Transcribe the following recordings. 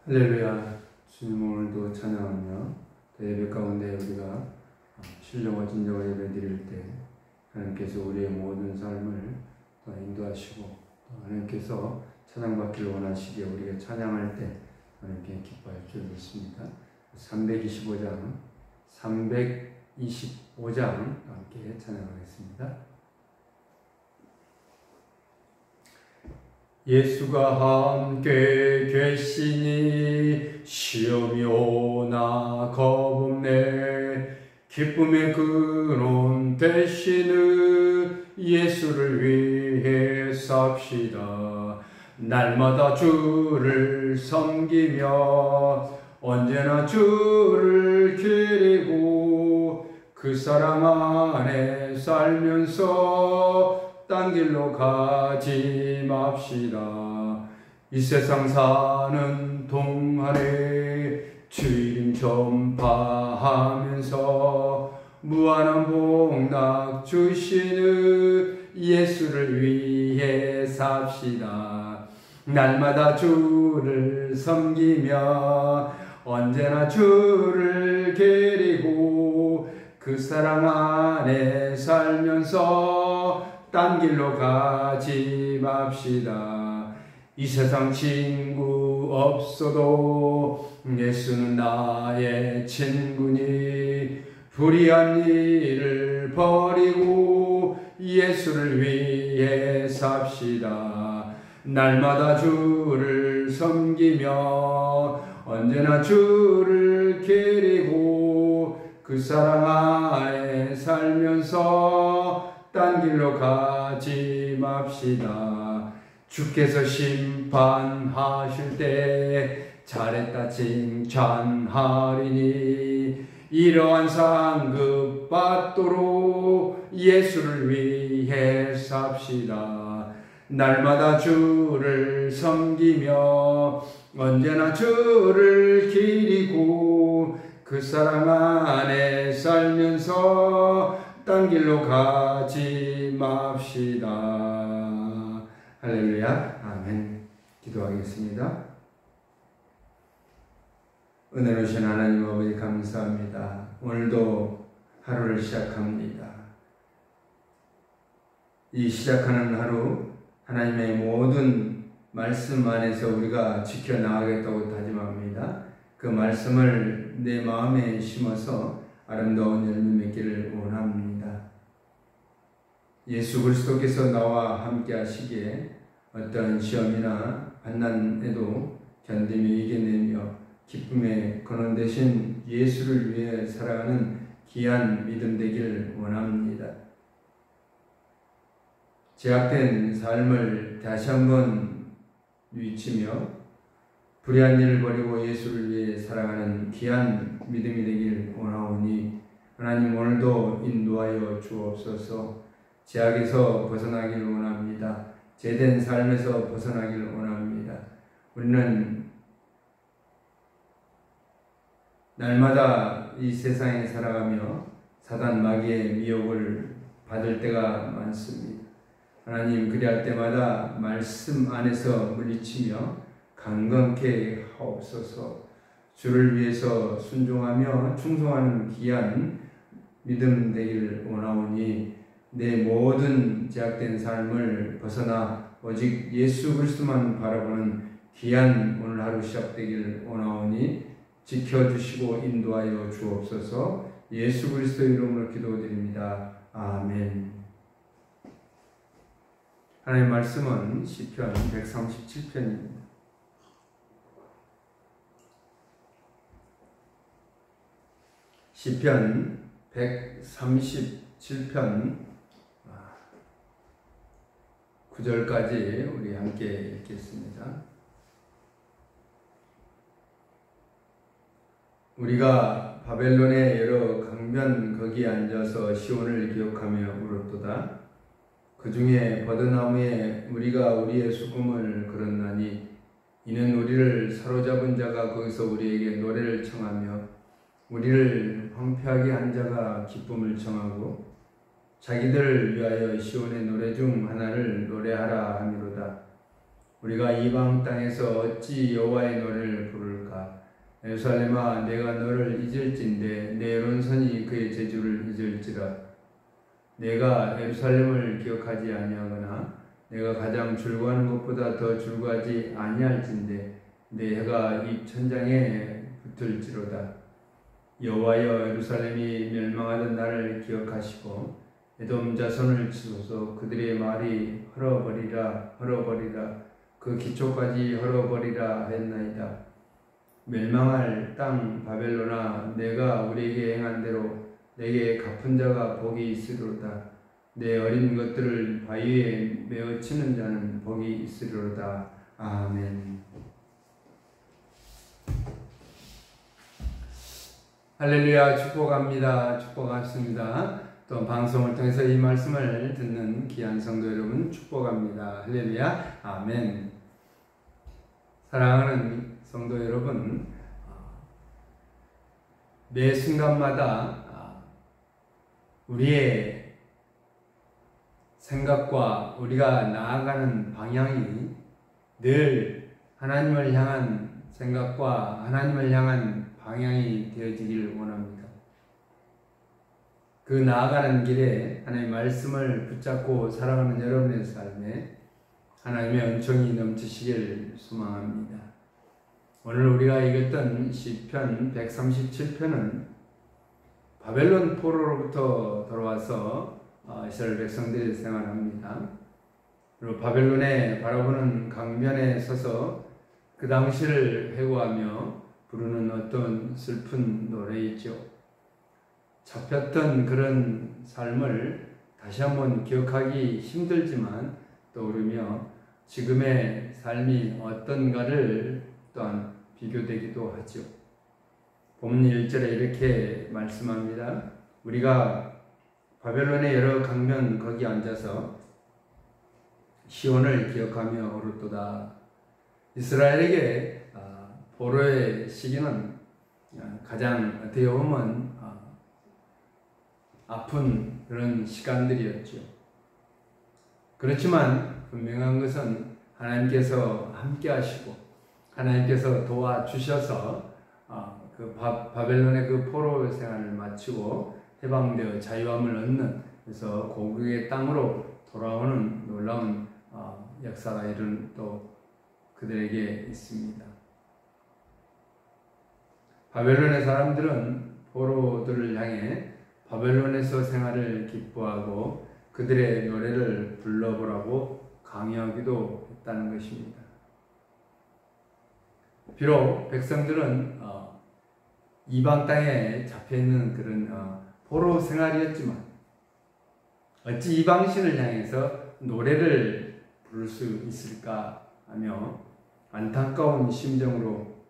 할렐루야. 주님 오늘도 찬양하며 또 예배 가운데 우리가 신령과 진정한 예배 드릴 때 하나님께서 우리의 모든 삶을 또 인도하시고 또 하나님께서 찬양받기를 원하시기에 우리가 찬양할 때 하나님께 기뻐할 줄 믿습니다. 325장 함께 찬양하겠습니다. 예수가 함께 계시니 시험이 오나 겁없네. 기쁨의 근원 되시는 예수를 위해 삽시다. 날마다 주를 섬기며 언제나 주를 기리고 그 사랑 안에 살면서 딴 길로 가지 맙시다. 이 세상 사는 동안에 주 이름 전파하면서 무한한 복락 주시는 예수를 위해 삽시다. 날마다 주를 섬기며 언제나 주를 기리고 그 사랑 안에 살면서 딴 길로 가지 맙시다. 이 세상 친구 없어도 예수는 나의 친구니 불의한 일을 버리고 예수를 위해 삽시다. 날마다 주를 섬기며 언제나 주를 기리고 그 사랑 안에 살면서 딴 길로 가지 맙시다. 주께서 심판하실 때 잘했다 칭찬하리니 이러한 상급 받도록 예수를 위해 삽시다. 날마다 주를 섬기며 언제나 주를 기리고 그 사랑 안에 살면서 딴 길로 가지 맙시다. 할렐루야. 아멘. 기도하겠습니다. 은혜로우신 하나님 아버지 감사합니다. 오늘도 하루를 시작합니다. 이 시작하는 하루 하나님의 모든 말씀 안에서 우리가 지켜나가겠다고 다짐합니다. 그 말씀을 내 마음에 심어서 아름다운 열매 맺기를 원합니다. 예수 그리스도께서 나와 함께 하시기에 어떠한 시험이나 환난에도 견디며 이겨내며 기쁨의 근원 되신 예수를 위해 살아가는 귀한 믿음 되기를 원합니다. 제약된 삶을 다시 한번 위치며 불의한 일을 버리고 예수를 위해 살아가는 귀한 믿음이 되길 원하오니 하나님 오늘도 인도하여 주옵소서. 제약에서 벗어나길 원합니다. 제된 삶에서 벗어나길 원합니다. 우리는 날마다 이 세상에 살아가며 사단 마귀의 미혹을 받을 때가 많습니다. 하나님 그리할 때마다 말씀 안에서 물리치며 강건케 하옵소서. 주를 위해서 순종하며 충성하는 귀한 믿음 되기를 원하오니 내 모든 제약된 삶을 벗어나 오직 예수 그리스도만 바라보는 귀한 오늘 하루 시작되기를 원하오니 지켜주시고 인도하여 주옵소서. 예수 그리스도 이름으로 기도드립니다. 아멘. 하나님의 말씀은 시편 137편입니다. 시편 137편 9절까지 우리 함께 읽겠습니다. 우리가 바벨론의 여러 강변 거기에 앉아서 시온을 기억하며 울었도다. 그 중에 버드나무에 우리가 우리의 수금을 걸었나니 이는 우리를 사로잡은 자가 거기서 우리에게 노래를 청하며 우리를 황폐하게 한 자가 기쁨을 청하고 자기들을 위하여 시온의 노래 중 하나를 노래하라 하미로다. 우리가 이방 땅에서 어찌 여호와의 노래를 부를까? 예루살렘아, 내가 너를 잊을진대 내 오른손이 그의 재주를 잊을지라. 내가 예루살렘을 기억하지 아니하거나 내가 가장 즐거워하는 것보다 더 즐거워하지 아니할진대 내 해가 입 천장에 붙을지로다. 여호와여, 예루살렘이 멸망하던 날을 기억하시고 에돔 자손을 치소서. 그들의 말이 헐어버리라 헐어버리라 그 기초까지 헐어버리라 했나이다. 멸망할 땅 바벨론아, 내가 우리에게 행한 대로 내게 갚은 자가 복이 있으리로다. 내 어린 것들을 바위에 메어 치는 자는 복이 있으리로다. 아멘. 할렐루야. 축복합니다. 축복하십니다. 또 방송을 통해서 이 말씀을 듣는 귀한 성도 여러분 축복합니다. 할렐루야. 아멘. 사랑하는 성도 여러분, 매 순간마다 우리의 생각과 우리가 나아가는 방향이 늘 하나님을 향한 생각과 하나님을 향한 방향이 되어지기를 원합니다. 그 나아가는 길에 하나님의 말씀을 붙잡고 살아가는 여러분의 삶에 하나님의 은총이 넘치시길 소망합니다. 오늘 우리가 읽었던 시편 137편은 바벨론 포로로부터 돌아와서 이스라엘 백성들이 생활합니다. 그리고 바벨론에 바라보는 강변에 서서 그 당시를 회고하며 부르는 어떤 슬픈 노래이죠. 잡혔던 그런 삶을 다시 한번 기억하기 힘들지만 떠오르며 지금의 삶이 어떤가를 또한 비교되기도 하죠. 본문 1절에 이렇게 말씀합니다. 우리가 바벨론의 여러 강변 거기 앉아서 시온을 기억하며 오르도다. 이스라엘에게 포로의 시기는 가장 어떻게 보면 아픈 그런 시간들이었죠. 그렇지만 분명한 것은 하나님께서 함께 하시고 하나님께서 도와주셔서 그 바벨론의 그 포로 생활을 마치고 해방되어 자유함을 얻는, 그래서 고국의 땅으로 돌아오는 놀라운 역사가 이런 또 그들에게 있습니다. 바벨론의 사람들은 포로들을 향해 바벨론에서 생활을 기뻐하고 그들의 노래를 불러보라고 강요하기도 했다는 것입니다. 비록 백성들은 이방 땅에 잡혀있는 그런 포로 생활이었지만 어찌 이방 신을 향해서 노래를 부를 수 있을까 하며 안타까운 심정으로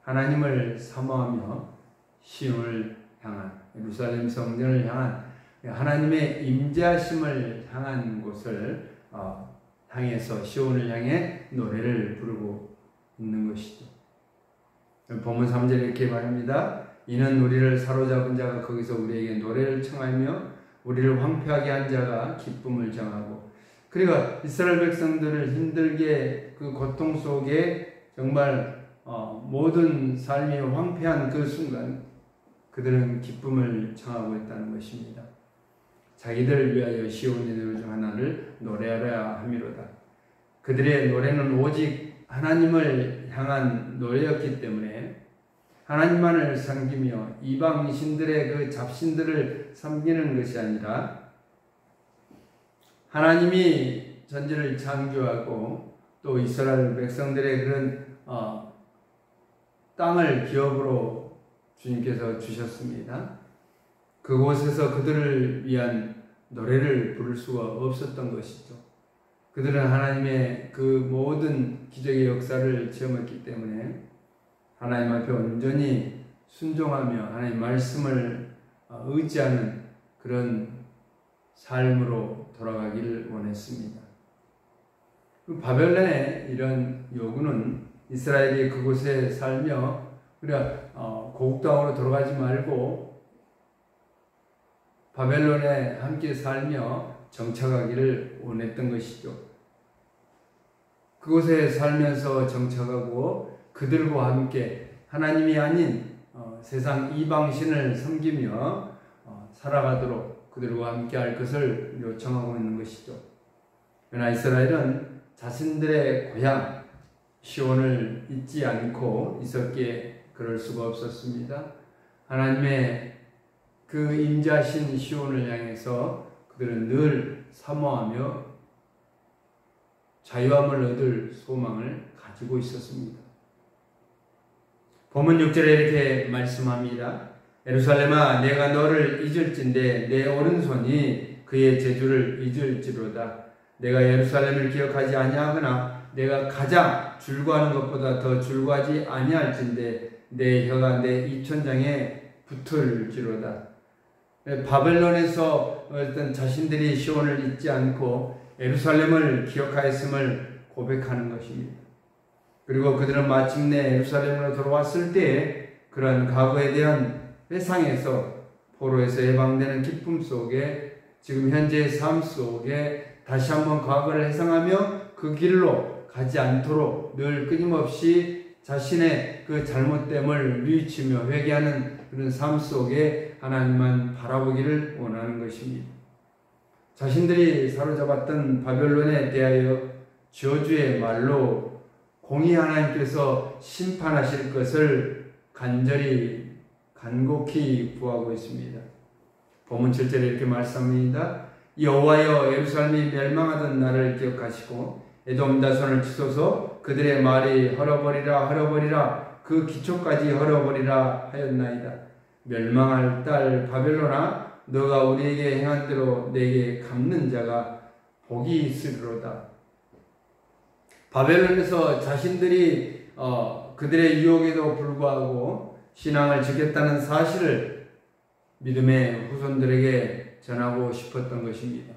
하나님을 사모하며 시온을 향한, 예루살렘 성전을 향한 하나님의 임재하심을 향한 곳을 향해서 시온을 향해 노래를 부르고 있는 것이죠. 본문 3절에 이렇게 말합니다. 이는 우리를 사로잡은 자가 거기서 우리에게 노래를 청하며 우리를 황폐하게 한 자가 기쁨을 정하고. 그러니까 이스라엘 백성들을 힘들게 그 고통 속에 정말 모든 삶이 황폐한 그 순간 그들은 기쁨을 청하고 있다는 것입니다. 자기들을 위하여 시온의 노래 중 하나를 노래하라 함이로다. 그들의 노래는 오직 하나님을 향한 노래였기 때문에 하나님만을 섬기며 이방 신들의 그 잡신들을 섬기는 것이 아니라 하나님이 전지를 창조하고 또 이스라엘 백성들의 그런 땅을 기업으로 주님께서 주셨습니다. 그곳에서 그들을 위한 노래를 부를 수가 없었던 것이죠. 그들은 하나님의 그 모든 기적의 역사를 체험했기 때문에 하나님 앞에 온전히 순종하며 하나님 말씀을 의지하는 그런 삶으로 돌아가기를 원했습니다. 바벨론의 이런 요구는 이스라엘이 그곳에 살며 우리가 고국 땅으로 돌아가지 말고 바벨론에 함께 살며 정착하기를 원했던 것이죠. 그곳에 살면서 정착하고 그들과 함께 하나님이 아닌 세상 이방신을 섬기며 살아가도록 그들과 함께 할 것을 요청하고 있는 것이죠. 그러나 이스라엘은 자신들의 고향 시온을 잊지 않고 있었기에 그럴 수가 없었습니다. 하나님의 그 임자신 시온을 향해서 그들은 늘 사모하며 자유함을 얻을 소망을 가지고 있었습니다. 본문 6절에 이렇게 말씀합니다. 예루살렘아 내가 너를 잊을진대 내 오른손이 그의 재주를 잊을지로다. 내가 예루살렘을 기억하지 아니하거나 내가 가장 줄구하는 것보다 더 줄구하지 아니할진대 내 혀가 내 입천장에 붙을지로다. 바벨론에서 어떤 자신들이 시온을 잊지 않고 예루살렘을 기억하였음을 고백하는 것입니다. 그리고 그들은 마침내 예루살렘으로 돌아왔을 때 그런 과거에 대한 회상에서 포로에서 해방되는 기쁨 속에 지금 현재의 삶 속에 다시 한번 과거를 회상하며 그 길로 가지 않도록 늘 끊임없이 자신의 그 잘못됨을 뉘우치며 회개하는 그런 삶 속에 하나님만 바라보기를 원하는 것입니다. 자신들이 사로잡았던 바벨론에 대하여 저주의 말로 공의 하나님께서 심판하실 것을 간곡히 구하고 있습니다. 본문 7절에 이렇게 말씀합니다. 여호와여 예루살렘이 멸망하던 날을 기억하시고 에돔 다손을 치소서 그들의 말이 헐어버리라 그 기초까지 헐어버리라 하였나이다. 멸망할 딸 바벨론아 너가 우리에게 행한 대로 내게 갚는 자가 복이 있으리로다. 바벨론에서 자신들이 그들의 유혹에도 불구하고 신앙을 지켰다는 사실을 믿음의 후손들에게 전하고 싶었던 것입니다.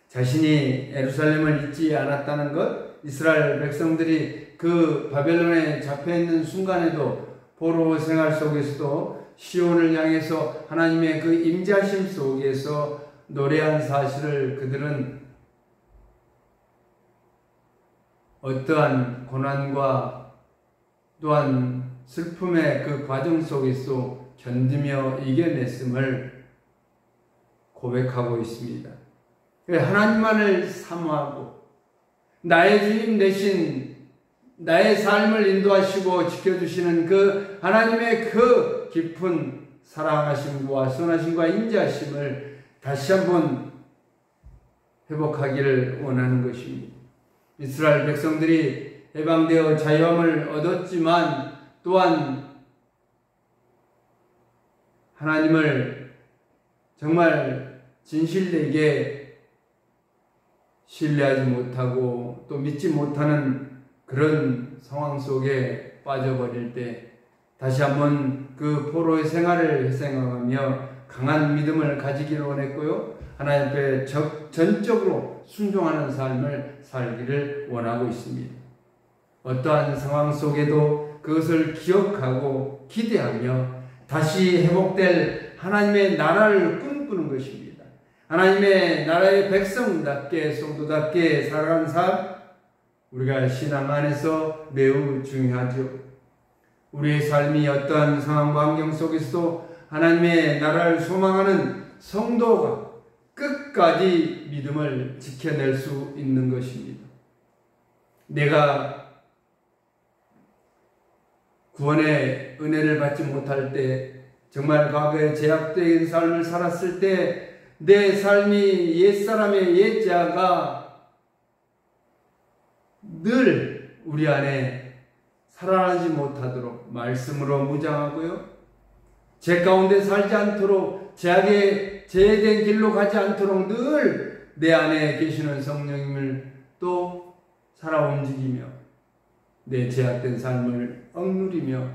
자신이 예루살렘을 잊지 않았다는 것, 이스라엘 백성들이 그 바벨론에 잡혀있는 순간에도 포로 생활 속에서도 시온을 향해서 하나님의 그 임자심 속에서 노래한 사실을 그들은 어떠한 고난과 또한 슬픔의 그 과정 속에서 견디며 이겨냈음을 고백하고 있습니다. 하나님만을 사모하고 나의 주님 대신 나의 삶을 인도하시고 지켜주시는 그 하나님의 그 깊은 사랑하심과 선하심과 인자하심을 다시 한번 회복하기를 원하는 것입니다. 이스라엘 백성들이 해방되어 자유함을 얻었지만 또한 하나님을 정말 진실되게 신뢰하지 못하고 또 믿지 못하는 그런 상황 속에 빠져버릴 때 다시 한번 그 포로의 생활을 생각하며 강한 믿음을 가지기를 원했고요. 하나님 앞에 전적으로 순종하는 삶을 살기를 원하고 있습니다. 어떠한 상황 속에도 그것을 기억하고 기대하며 다시 회복될 하나님의 나라를 꿈꾸는 것입니다. 하나님의 나라의 백성답게 성도답게 살아가는 삶, 우리가 신앙 안에서 매우 중요하죠. 우리의 삶이 어떠한 상황과 환경 속에서도 하나님의 나라를 소망하는 성도가 끝까지 믿음을 지켜낼 수 있는 것입니다. 내가 구원의 은혜를 받지 못할 때, 정말 과거에 제약된 삶을 살았을 때 내 삶이 옛사람의 옛자가 늘 우리 안에 살아나지 못하도록 말씀으로 무장하고요. 죄 가운데 살지 않도록 제약에 제된 길로 가지 않도록 늘 내 안에 계시는 성령님을 또 살아 움직이며 내 제약된 삶을 억누리며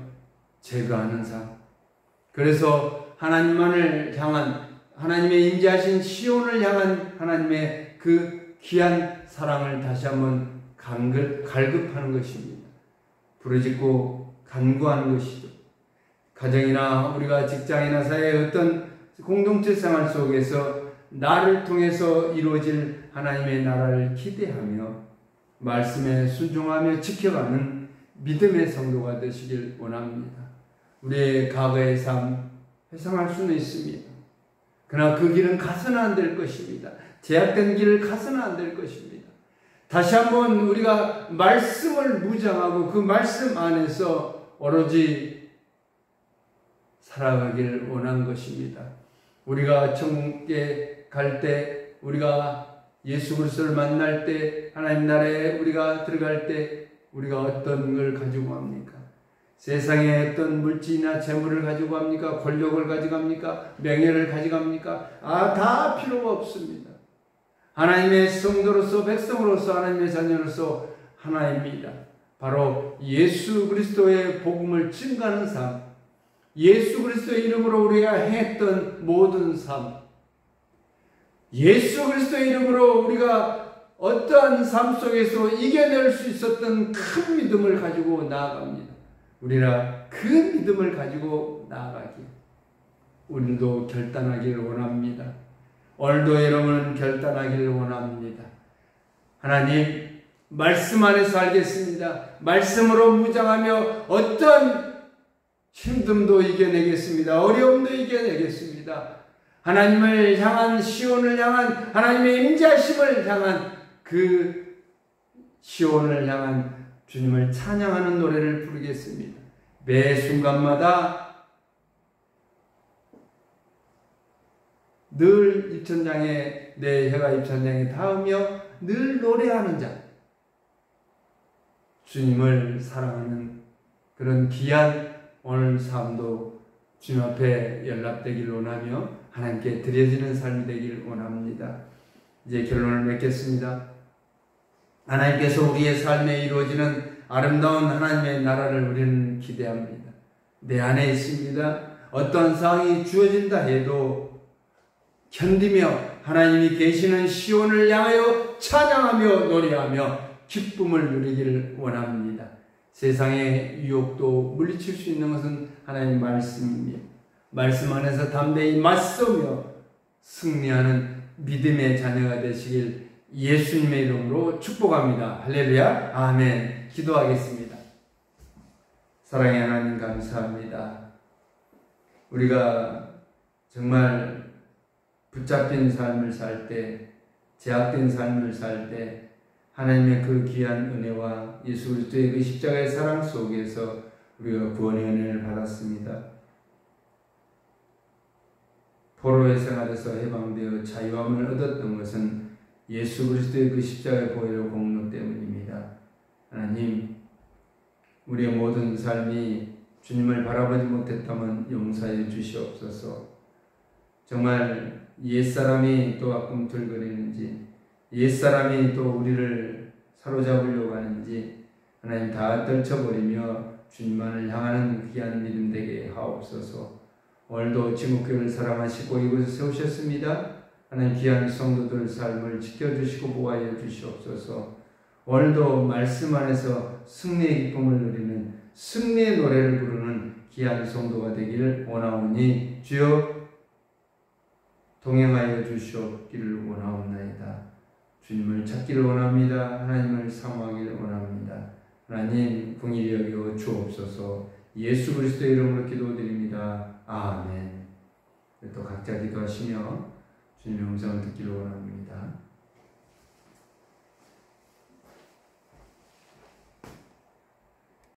제거하는 삶. 그래서 하나님만을 향한 하나님의 임재하신 시온을 향한 하나님의 그 귀한 사랑을 다시 한번 갈급하는 것입니다. 부르짖고 간구하는 것이죠. 가정이나 우리가 직장이나 사회의 어떤 공동체 생활 속에서 나를 통해서 이루어질 하나님의 나라를 기대하며 말씀에 순종하며 지켜가는 믿음의 성도가 되시길 원합니다. 우리의 과거의 삶 회상할 수는 있습니다. 그러나 그 길은 가서는 안 될 것입니다. 제약된 길을 가서는 안 될 것입니다. 다시 한번 우리가 말씀을 무장하고 그 말씀 안에서 오로지 살아가길 원한 것입니다. 우리가 천국에 갈 때, 우리가 예수 그리스도를 만날 때, 하나님 나라에 우리가 들어갈 때 우리가 어떤 걸 가지고 갑니까? 세상에 어떤 물질이나 재물을 가지고 갑니까? 권력을 가져갑니까? 명예를 가져갑니까? 다 필요가 없습니다. 하나님의 성도로서, 백성으로서, 하나님의 자녀로서 하나입니다. 바로 예수 그리스도의 복음을 증거하는 삶, 예수 그리스도의 이름으로 우리가 했던 모든 삶, 예수 그리스도의 이름으로 우리가 어떠한 삶 속에서 이겨낼 수 있었던 큰 믿음을 가지고 나아갑니다. 우리가 그 믿음을 가지고 나아가기, 우리도 결단하기를 원합니다. 오늘도 여러분은 결단하기를 원합니다. 하나님, 말씀 안에서 살겠습니다. 말씀으로 무장하며 어떤 힘듦도 이겨내겠습니다. 어려움도 이겨내겠습니다. 하나님을 향한, 시온을 향한, 하나님의 임재하심을 향한, 그 시온을 향한 주님을 찬양하는 노래를 부르겠습니다. 매 순간마다 늘 입천장에, 내 혀가 입천장에 닿으며 늘 노래하는 자, 주님을 사랑하는 그런 귀한 오늘 삶도 주님 앞에 연락되기를 원하며 하나님께 드려지는 삶이 되기를 원합니다. 이제 결론을 맺겠습니다. 하나님께서 우리의 삶에 이루어지는 아름다운 하나님의 나라를 우리는 기대합니다. 내 안에 있습니다. 어떤 상황이 주어진다 해도 견디며 하나님이 계시는 시온을 향하여 찬양하며 노래하며 기쁨을 누리기를 원합니다. 세상의 유혹도 물리칠 수 있는 것은 하나님 말씀입니다. 말씀 안에서 담대히 맞서며 승리하는 믿음의 자녀가 되시길 예수님의 이름으로 축복합니다. 할렐루야, 아멘. 기도하겠습니다. 사랑의 하나님 감사합니다. 우리가 정말 붙잡힌 삶을 살 때, 제약된 삶을 살 때 하나님의 그 귀한 은혜와 예수 그리스도의 그 십자가의 사랑 속에서 우리가 구원의 은혜를 받았습니다. 포로의 생활에서 해방되어 자유함을 얻었던 것은 예수 그리스도의 그 십자가의 보혈의 공로 때문입니다. 하나님, 우리의 모든 삶이 주님을 바라보지 못했다면 용서해 주시옵소서. 정말 옛사람이 또 꿈틀거리는지, 옛사람이 또 우리를 사로잡으려고 하는지 하나님 다 떨쳐버리며 주님만을 향하는 귀한 믿음 되게 하옵소서. 오늘도 지목교회를 사랑하시고 이곳에 세우셨습니다. 하나님 귀한 성도들 삶을 지켜주시고 보호하여 주시옵소서. 오늘도 말씀 안에서 승리의 기쁨을 누리는, 승리의 노래를 부르는 귀한 성도가 되기를 원하오니 주여 동행하여 주시옵기를 원하옵나이다. 주님을 찾기를 원합니다. 하나님을 사모하기를 원합니다. 하나님 긍휼히 여겨 주옵소서. 예수 그리스도의 이름으로 기도드립니다. 아멘. 또 각자 기도하시며 주님의 음성을 듣기를 원합니다.